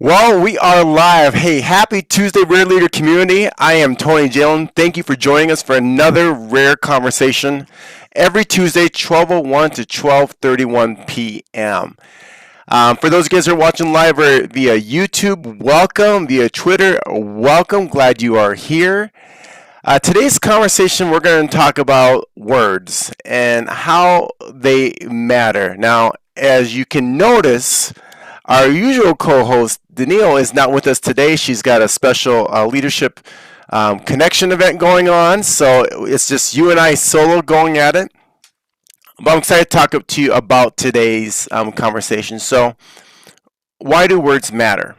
Well, we are live. Hey, happy Tuesday, Rare Leader community. I am Tony Jalen. Thank you for joining us for another rare conversation every Tuesday, 12:01 to 12:31 p.m. For those of you guys who are watching live or via YouTube, welcome. Via Twitter, welcome. Glad you are here. Today's conversation, we're going to talk about words and how they matter. Now, as you can notice, our usual co-host, Danielle, is not with us today. She's got a special leadership connection event going on, so it's just you and I solo going at it. But I'm excited to talk to you about today's conversation. So, why do words matter?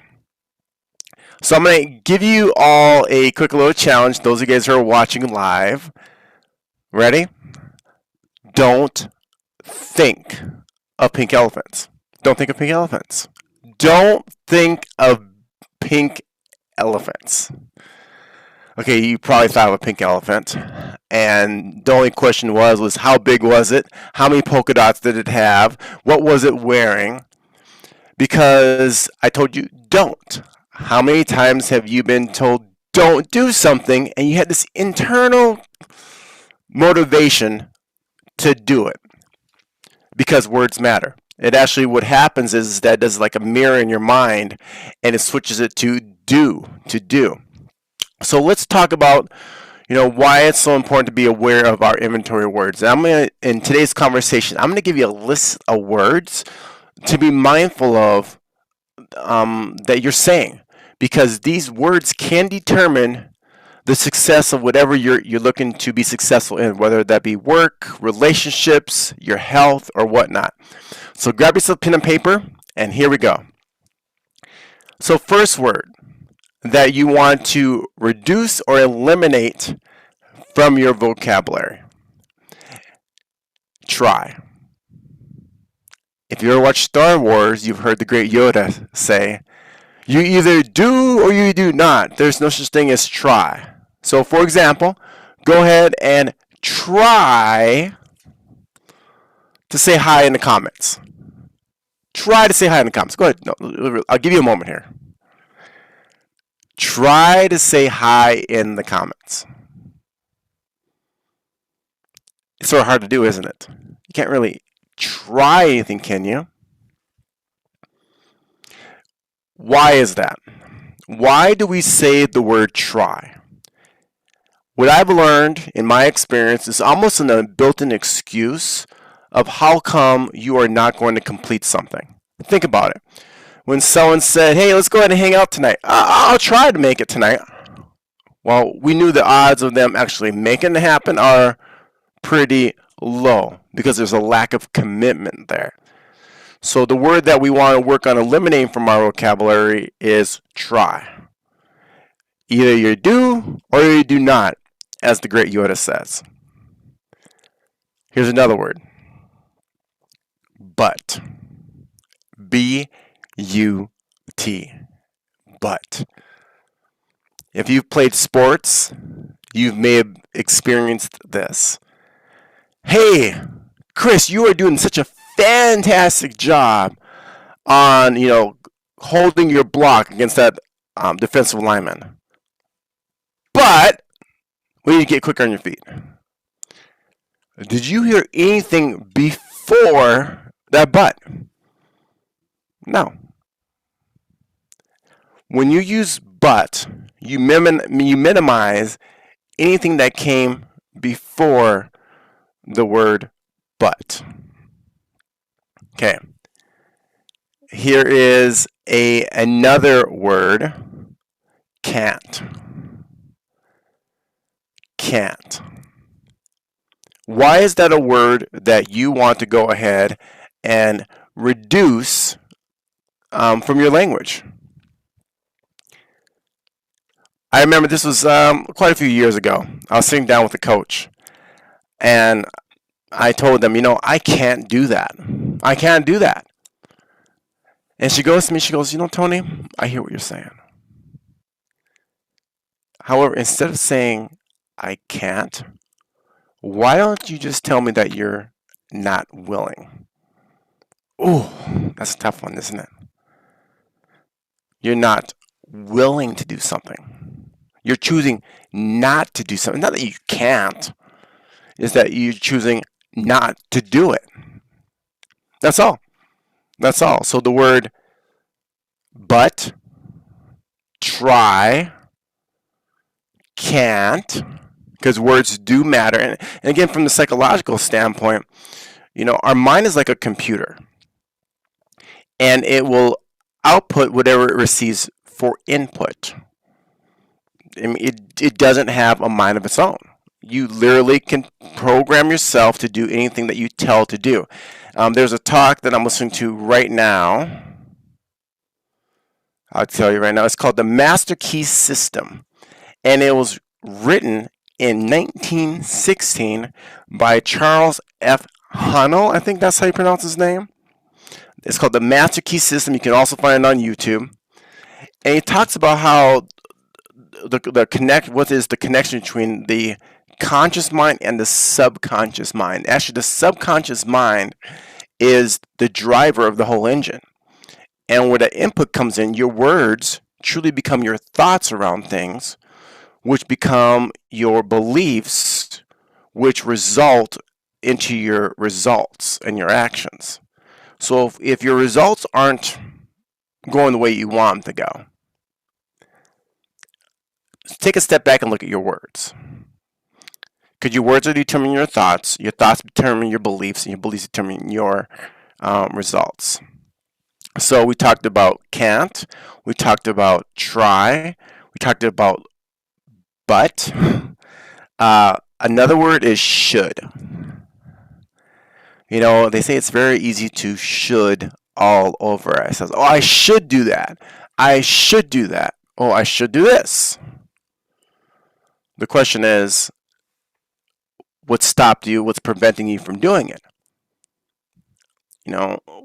So I'm going to give you all a quick little challenge. Those of you guys who are watching live, ready? Don't think of pink elephants. Don't think of pink elephants. Don't think of pink elephants. Okay, you probably thought of a pink elephant, and the only question was how big was it? How many polka dots did it have? What was it wearing? Because I told you don't. How many times have you been told don't do something and you had this internal motivation to do it? Because words matter. It actually, what happens is that it does like a mirror in your mind and it switches it to do. So let's talk about why it's so important to be aware of our inventory of words. And in today's conversation, I'm going to give you a list of words to be mindful of that you're saying, because these words can determine the success of whatever you're looking to be successful in, whether that be work, relationships, your health, or whatnot. So grab yourself a pen and paper, and here we go. So first word that you want to reduce or eliminate from your vocabulary. Try. If you ever watched Star Wars, you've heard the great Yoda say, you either do or you do not. There's no such thing as try. So for example, go ahead and try to say hi in the comments. Try to say hi in the comments. Go ahead. No, I'll give you a moment here. Try to say hi in the comments. It's sort of hard to do, isn't it? You can't really try anything, can you? Why is that? Why do we say the word try? What I've learned in my experience is almost a built-in excuse of how come you are not going to complete something. Think about it. When someone said, hey, let's go ahead and hang out tonight. I'll try to make it tonight. Well, we knew the odds of them actually making it happen are pretty low because there's a lack of commitment there. So the word that we want to work on eliminating from our vocabulary is try. Either you do or you do not, as the great Yoda says. Here's another word. But. B-U-T. But. If you've played sports, you may have experienced this. Hey, Chris, you are doing such a fantastic job on, holding your block against that defensive lineman. But we need to get quicker on your feet. Did you hear anything before that but? No. When you use but, you minimize anything that came before the word but. Okay. Here is another word. Can't. Can't. Why is that a word that you want to go ahead and reduce from your language? I remember this was quite a few years ago. I was sitting down with a coach, and I told them, I can't do that. I can't do that. And she goes to me, she goes, Tony, I hear what you're saying. However, instead of saying, I can't, why don't you just tell me that you're not willing? Ooh, that's a tough one, isn't it? You're not willing to do something. You're choosing not to do something. Not that you can't, is that you're choosing not to do it. That's all. That's all. So the word but, try, can't, because words do matter. And again, from the psychological standpoint, our mind is like a computer, and it will output whatever it receives for input. I mean, it doesn't have a mind of its own. You literally can program yourself to do anything that you tell to do. There's a talk that I'm listening to right now. I'll tell you right now. It's called the Master Key System, and it was written in 1916 by Charles F. Hunnell. I think that's how you pronounce his name. It's called the Master Key System. You can also find it on YouTube. And he talks about how what is the connection between the conscious mind and the subconscious mind. Actually, the subconscious mind is the driver of the whole engine. And where the input comes in, your words truly become your thoughts around things, which become your beliefs, which result into your results and your actions. So if your results aren't going the way you want them to go, take a step back and look at your words. Because your words are determining your thoughts determine your beliefs, and your beliefs determine your results. So we talked about can't, we talked about try, we talked about but. Another word is should. They say it's very easy to should all over. It says, oh, I should do that. I should do that. Oh, I should do this. The question is, what stopped you? What's preventing you from doing it?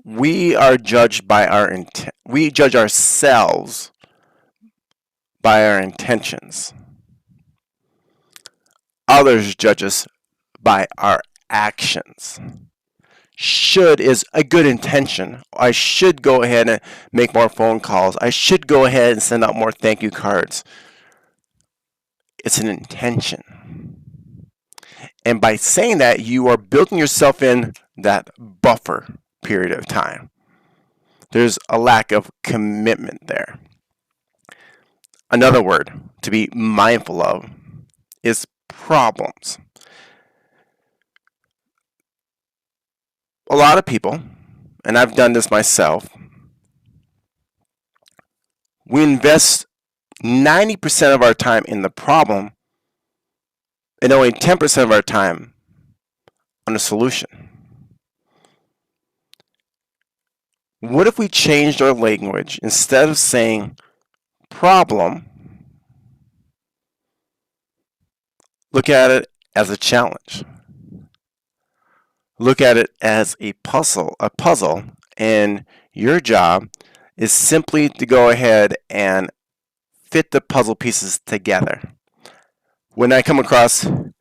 We are judged by our intent. We judge ourselves by our intentions. Others judge us by our actions. Should is a good intention. I should go ahead and make more phone calls. I should go ahead and send out more thank you cards. It's an intention. And by saying that, you are building yourself in that buffer period of time. There's a lack of commitment there. Another word to be mindful of is problems. A lot of people, and I've done this myself, we invest 90% of our time in the problem and only 10% of our time on a solution. What if we changed our language? Instead of saying problem, look at it as a challenge. Look at it as a puzzle, and your job is simply to go ahead and fit the puzzle pieces together. When I come across when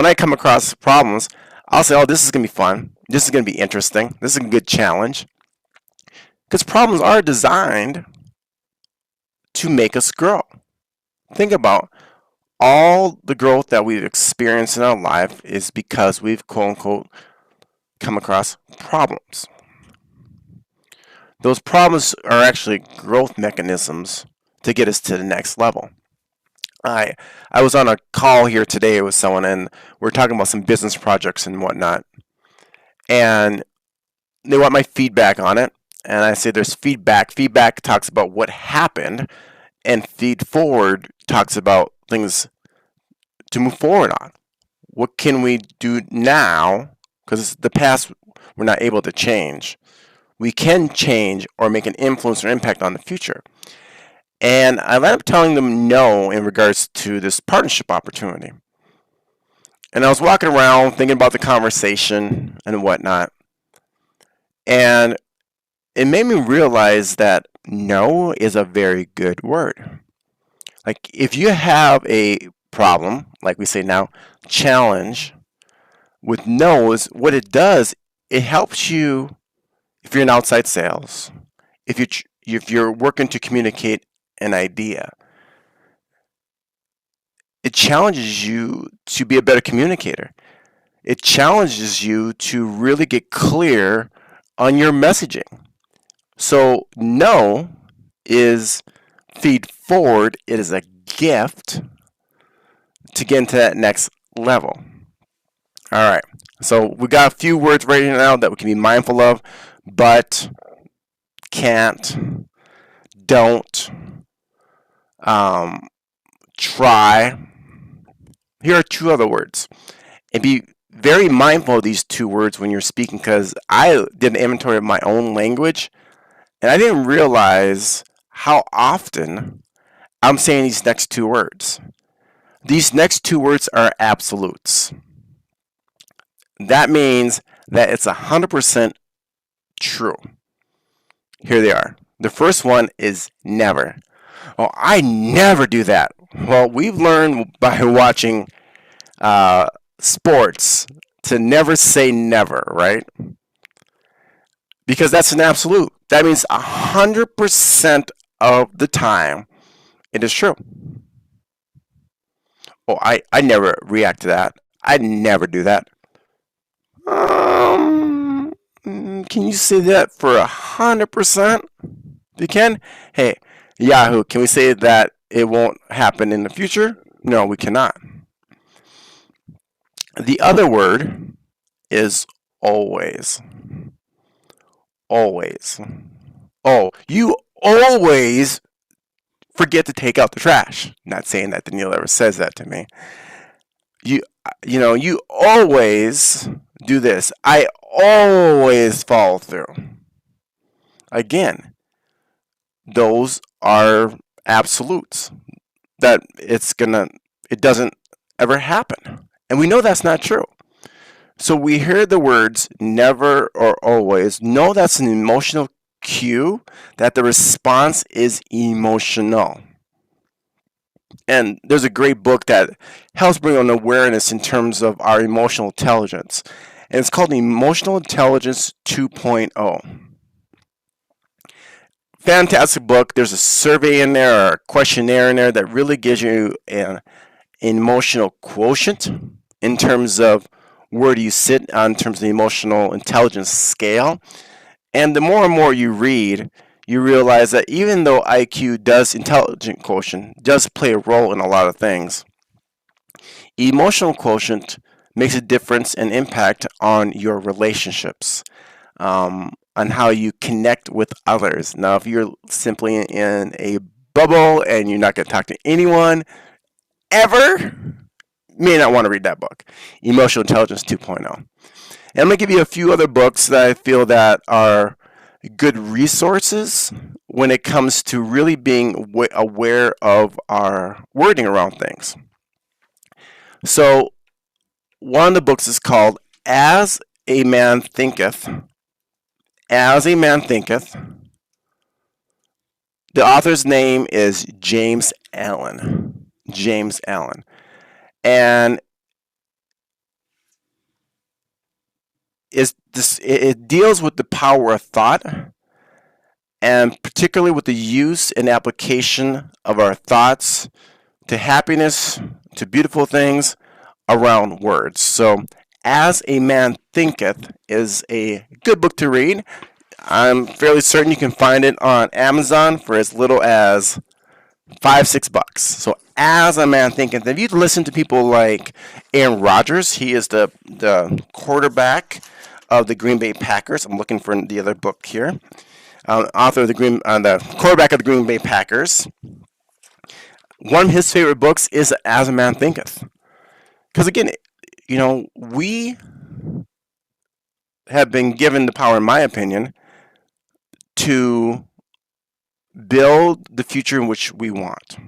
I come across problems, I'll say, oh, this is going to be fun. This is going to be interesting. This is a good challenge. Because problems are designed to make us grow. Think about all the growth that we've experienced in our life is because we've, quote unquote, come across problems. Those problems are actually growth mechanisms to get us to the next level. I was on a call here today with someone, and we're talking about some business projects and whatnot. And they want my feedback on it. And I say there's feedback. Feedback talks about what happened, and feed forward talks about things to move forward on. What can we do now? Because the past we're not able to change. We can change or make an influence or impact on the future. And I ended up telling them no in regards to this partnership opportunity. And I was walking around thinking about the conversation and whatnot. And it made me realize that no is a very good word. Like, if you have a problem, like we say now, challenge, with no's, what it does, it helps you if you're in outside sales, if if you're working to communicate an idea. It challenges you to be a better communicator. It challenges you to really get clear on your messaging. So, no is feed forward. It is a gift to get into that next level. All right. So, we got a few words right now that we can be mindful of, but, can't, don't, try. Here are two other words. And be very mindful of these two words when you're speaking, because I did an inventory of my own language and I didn't realize how often I'm saying these next two words. These next two words are absolutes. That means that it's 100% true. Here they are. The first one is never. Oh, I never do that. Well, we've learned by watching sports to never say never, right? Because that's an absolute. That means 100% of the time it is true. Oh, I never react to that. I never do that. Can you say that for 100%? If you can, hey, Yahoo, can we say that it won't happen in the future? No, we cannot. The other word is always. Always. Oh, you always forget to take out the trash. Not saying that Danielle ever says that to me. You always do this. I always follow through. Again, those are absolutes. That it doesn't ever happen. And we know that's not true. So we hear the words never or always. Know that's an emotional cue, that the response is emotional. And there's a great book that helps bring on awareness in terms of our emotional intelligence. And it's called Emotional Intelligence 2.0. Fantastic book. There's a survey in there, or a questionnaire in there that really gives you an emotional quotient in terms of where do you sit on terms of the emotional intelligence scale. And the more and more you read, you realize that even though IQ does, intelligent quotient, does play a role in a lot of things, emotional quotient makes a difference and impact on your relationships, on how you connect with others. Now, if you're simply in a bubble and you're not going to talk to anyone ever, you may not want to read that book, Emotional Intelligence 2.0. And I'm going to give you a few other books that I feel that are good resources when it comes to really being aware of our wording around things. So, one of the books is called As a Man Thinketh. As a Man Thinketh. The author's name is James Allen. James Allen. And it deals with the power of thought, and particularly with the use and application of our thoughts to happiness, to beautiful things around words. So, As a Man Thinketh is a good book to read. I'm fairly certain you can find it on Amazon for as little as $5-6. So, As a Man Thinketh. If you listen to people like Aaron Rodgers, he is the quarterback of the Green Bay Packers. I'm looking for the other book here. Author of the quarterback of the Green Bay Packers. One of his favorite books is As a Man Thinketh. Because again, we have been given the power, in my opinion, to build the future in which we want.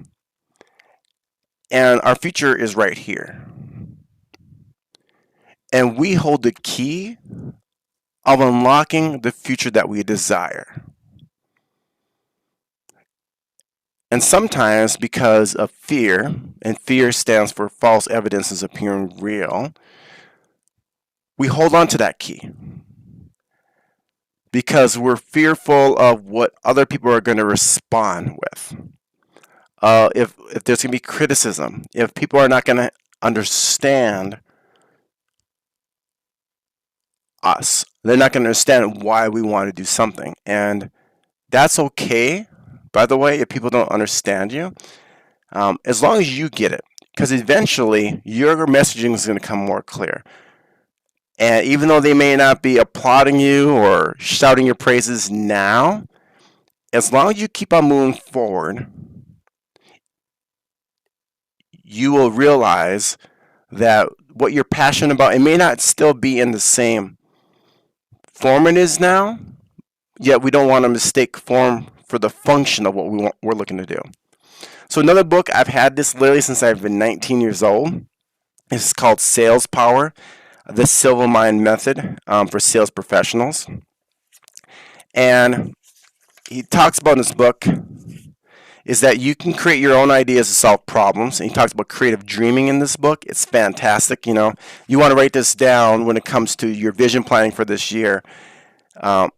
And our future is right here. And we hold the key of unlocking the future that we desire. And sometimes because of fear, and fear stands for false evidences appearing real, we hold on to that key. because we're fearful of what other people are going to respond with. If there's going to be criticism, if people are not going to understand us, they're not going to understand why we want to do something. And that's okay, by the way, if people don't understand you, as long as you get it. Because eventually, your messaging is going to come more clear. And even though they may not be applauding you or shouting your praises now, as long as you keep on moving forward, you will realize that what you're passionate about, it may not still be in the same form it is now, yet we don't want to mistake form for the function of what we're looking to do. So another book, I've had this literally since I've been 19 years old. This is called Sales Power, the Silver Mind Method for Sales Professionals. And he talks about in this book is that you can create your own ideas to solve problems. And he talks about creative dreaming in this book. It's fantastic. You know, you want to write this down when it comes to your vision planning for this year. A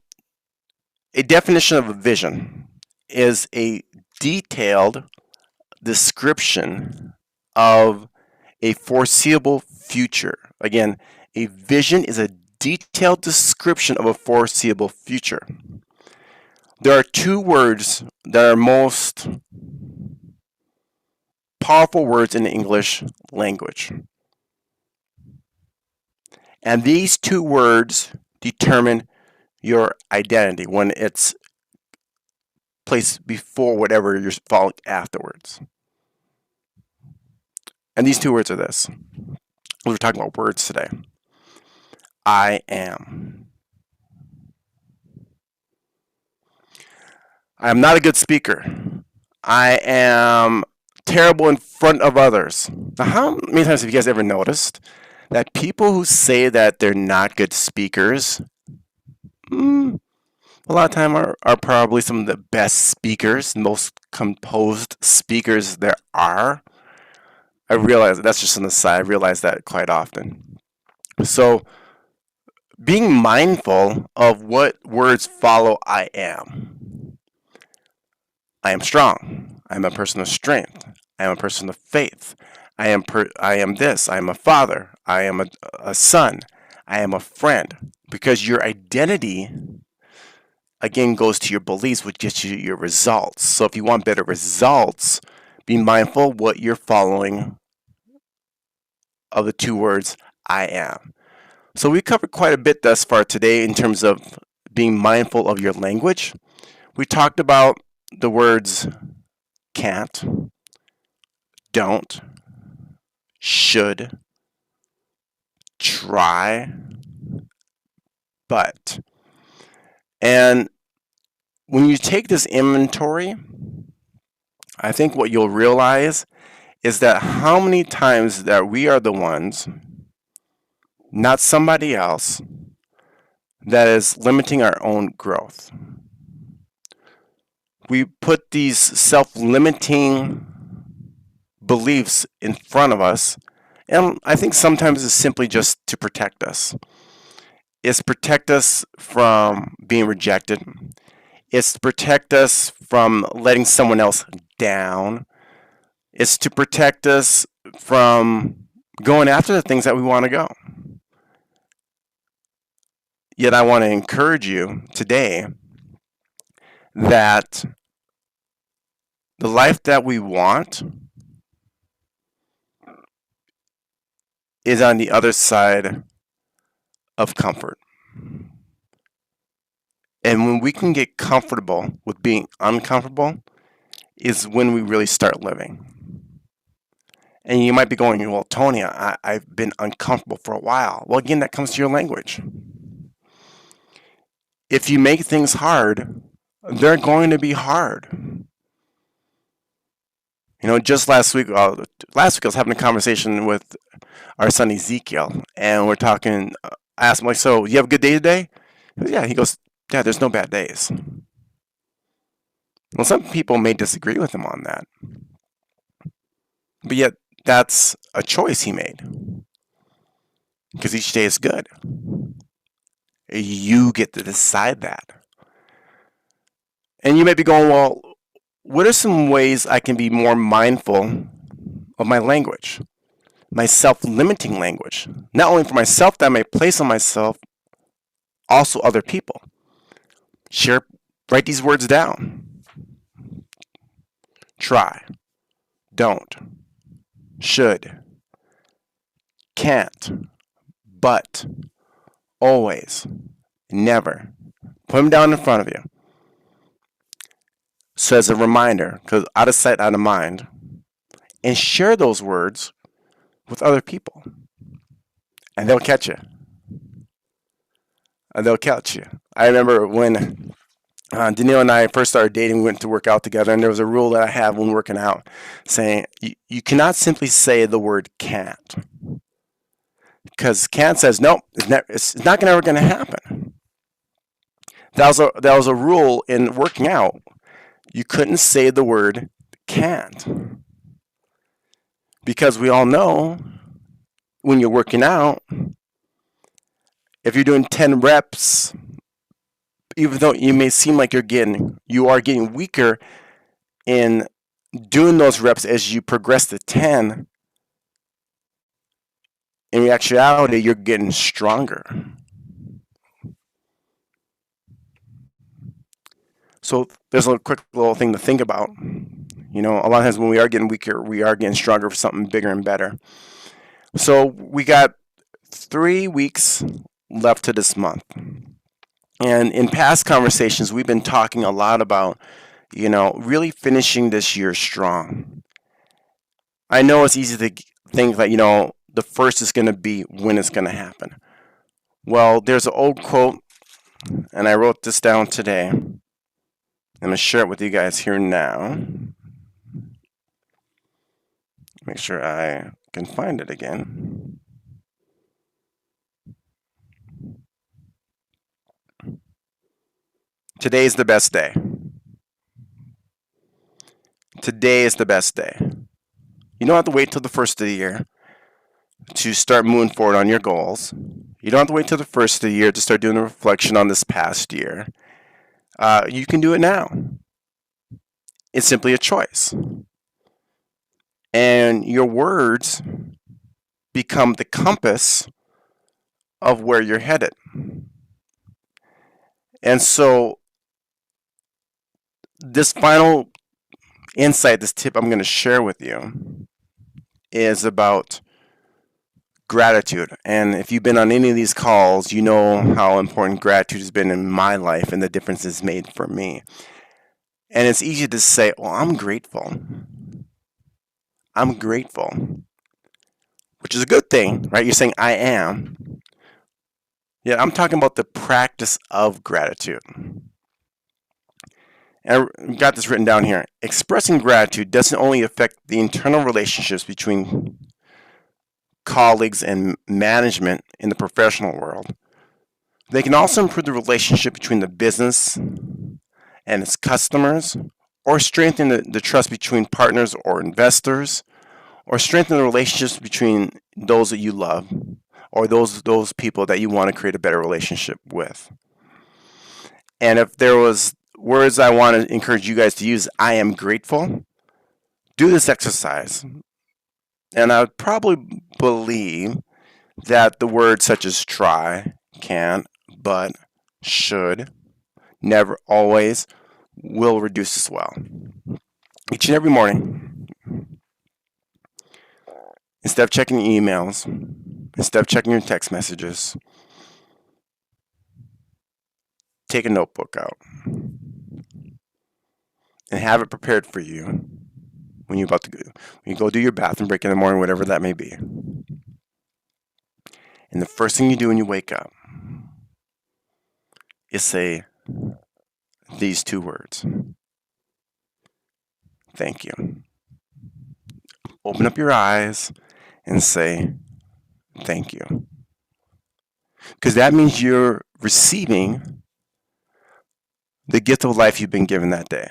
definition of a vision is a detailed description of a foreseeable future. Again, a vision is a detailed description of a foreseeable future. There are two words that are most powerful words in the English language. And these two words determine your identity when it's placed before whatever you're following afterwards. And these two words are this. We're talking about words today. I am. I am not a good speaker. I am terrible in front of others. Now, how many times have you guys ever noticed that people who say that they're not good speakers, a lot of time are probably some of the best speakers, most composed speakers there are? I realize that's just an aside. I realize that quite often. So, being mindful of what words follow I am. I am strong. I am a person of strength. I am a person of faith. I am this. I am a father. I am a son. I am a friend. Because your identity, again, goes to your beliefs, which gets you your results. So if you want better results, be mindful what you're following of the two words, I am. So we covered quite a bit thus far today in terms of being mindful of your language. We talked about the words can't, don't, should, try, but. And when you take this inventory, I think what you'll realize is that how many times that we are the ones, not somebody else, that is limiting our own growth. We put these self-limiting beliefs in front of us, and I think sometimes it's simply just to protect us. It's to protect us from being rejected. It's to protect us from letting someone else down. It's to protect us from going after the things that we want to go. Yet I want to encourage you today that the life that we want is on the other side of comfort. And when we can get comfortable with being uncomfortable is when we really start living. And you might be going, well, Tony, I've been uncomfortable for a while. Well, again, that comes to your language. If you make things hard, they're going to be hard. You know, just last week I was having a conversation with our son Ezekiel, and we're talking. I asked him, like, so you have a good day today? He goes, yeah. He goes, Dad, there's no bad days. Well, some people may disagree with him on that, but yet that's a choice he made because each day is good. You get to decide that. And you may be going, well, what are some ways I can be more mindful of my language, my self-limiting language? Not only for myself that I may place on myself, also other people. Write these words down. Try, don't, should, can't, but, always, never. Put them down in front of you. So as a reminder, because out of sight, out of mind, and share those words with other people. And they'll catch you. They'll catch you. I remember when Danielle and I first started dating, we went to work out together, and there was a rule that I have when working out saying you cannot simply say the word can't. Because can't says, nope, it's not ever going to happen. That was a rule in working out. You couldn't say the word can't. Because we all know when you're working out, if you're doing 10 reps, even though you may seem like you are getting weaker in doing those reps as you progress to 10, in actuality, you're getting stronger. So there's a quick little thing to think about. A lot of times when we are getting weaker, we are getting stronger for something bigger and better. So we got 3 weeks left to this month. And in past conversations, we've been talking a lot about, really finishing this year strong. I know it's easy to think that, the first is going to be when it's going to happen. Well, there's an old quote, and I wrote this down today. I'm going to share it with you guys here now. Make sure I can find it again. Today is the best day. Today is the best day. You don't have to wait till the first of the year to start moving forward on your goals. You don't have to wait till the first of the year to start doing a reflection on this past year. You can do it now. It's simply a choice. And your words become the compass of where you're headed. And so this final insight, this tip I'm going to share with you is about gratitude. And if you've been on any of these calls, you know how important gratitude has been in my life and the difference it's made for me. And it's easy to say, well, I'm grateful. I'm grateful. Which is a good thing, right? You're saying I am. Yeah, I'm talking about the practice of gratitude. And I got this written down here. Expressing gratitude doesn't only affect the internal relationships between colleagues and management in the professional world. They can also improve the relationship between the business and its customers, or strengthen the trust between partners or investors, or strengthen the relationships between those that you love, or those people that you want to create a better relationship with. And if there was words I want to encourage you guys to use, I am grateful. Do this exercise. And I would probably believe that the words such as try, can, but, should, never, always will reduce as well. Each and every morning, instead of checking your emails, instead of checking your text messages, take a notebook out and have it prepared for you when you go do your bathroom break in the morning, whatever that may be. And the first thing you do when you wake up is say these 2 words. Thank you. Open up your eyes and say thank you. Because that means you're receiving the gift of life you've been given that day.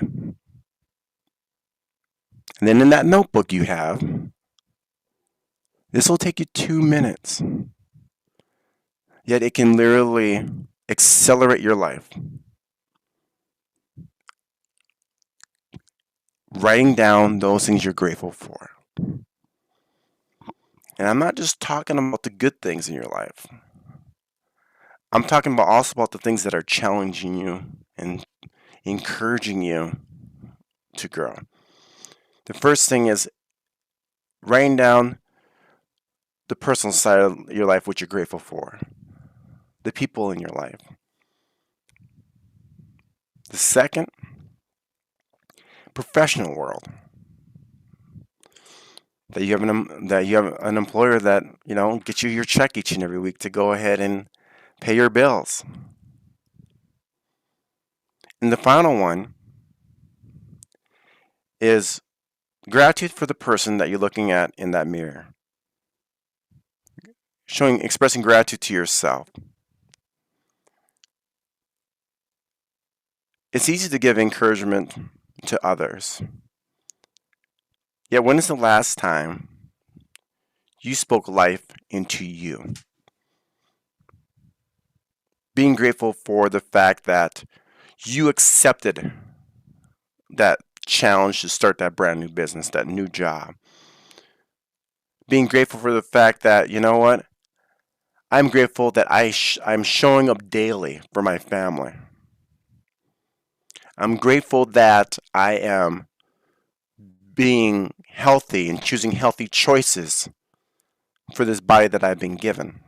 And then in that notebook you have, this will take you 2 minutes. Yet it can literally accelerate your life. Writing down those things you're grateful for. And I'm not just talking about the good things in your life. I'm talking about also about the things that are challenging you and encouraging you to grow. The first thing is writing down the personal side of your life, what you're grateful for, the people in your life. The second, professional world. That you have an employer that gets you your check each and every week to go ahead and pay your bills. And the final one is gratitude for the person that you're looking at in that mirror. Expressing gratitude to yourself. It's easy to give encouragement to others. Yet when is the last time you spoke life into you? Being grateful for the fact that you accepted that challenge to start that brand new business, that new job. Being grateful for the fact that, you know what? I'm grateful that I'm showing up daily for my family. I'm grateful that I am being healthy and choosing healthy choices for this body that I've been given.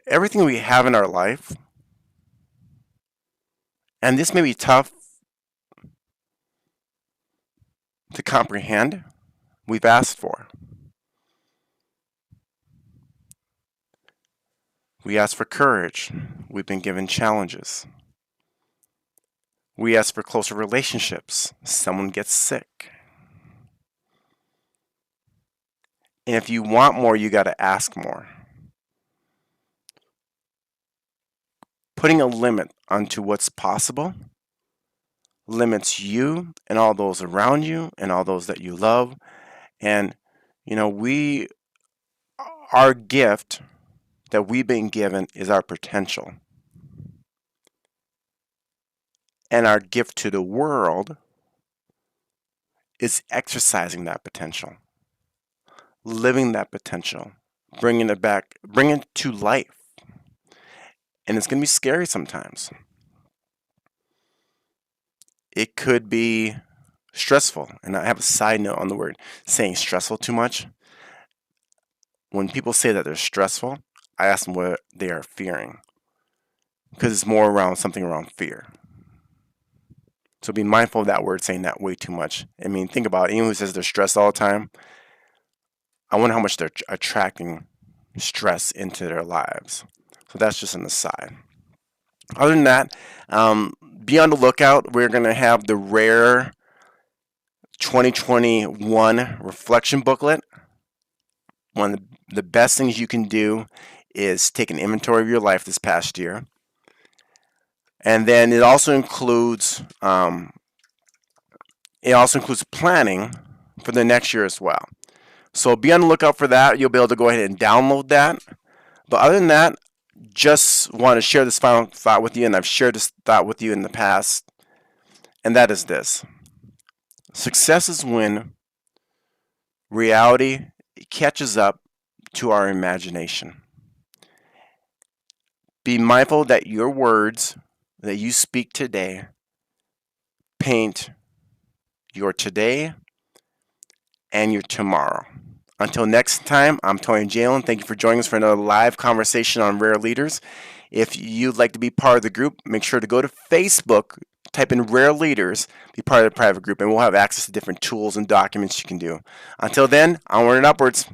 Everything we have in our life, and this may be tough to comprehend, we've asked for. We ask for courage. We've been given challenges. We ask for closer relationships. Someone gets sick. And if you want more, you got to ask more. Putting a limit onto what's possible limits you and all those around you and all those that you love. And, our gift that we've been given is our potential. And our gift to the world is exercising that potential, living that potential, bringing it back, bringing it to life. And it's going to be scary sometimes. It could be stressful. And I have a side note on the word saying stressful too much. When people say that they're stressful, I ask them what they are fearing. Because it's more around something around fear. So be mindful of that word, saying that way too much. I mean, think about it. Anyone who says they're stressed all the time, I wonder how much they're attracting stress into their lives. So that's just an aside. Other than that, be on the lookout. We're going to have the rare 2021 reflection booklet. One of the best things you can do is take an inventory of your life this past year. And then it also includes planning for the next year as well. So be on the lookout for that. You'll be able to go ahead and download that. But other than that, just want to share this final thought with you, and I've shared this thought with you in the past, and that is this. Success is when reality catches up to our imagination. Be mindful that your words that you speak today paint your today and your tomorrow. Until next time, I'm Tony Jalen. Thank you for joining us for another live conversation on Rare Leaders. If you'd like to be part of the group, make sure to go to Facebook, type in Rare Leaders, be part of the private group, and we'll have access to different tools and documents you can do. Until then, onward and upwards.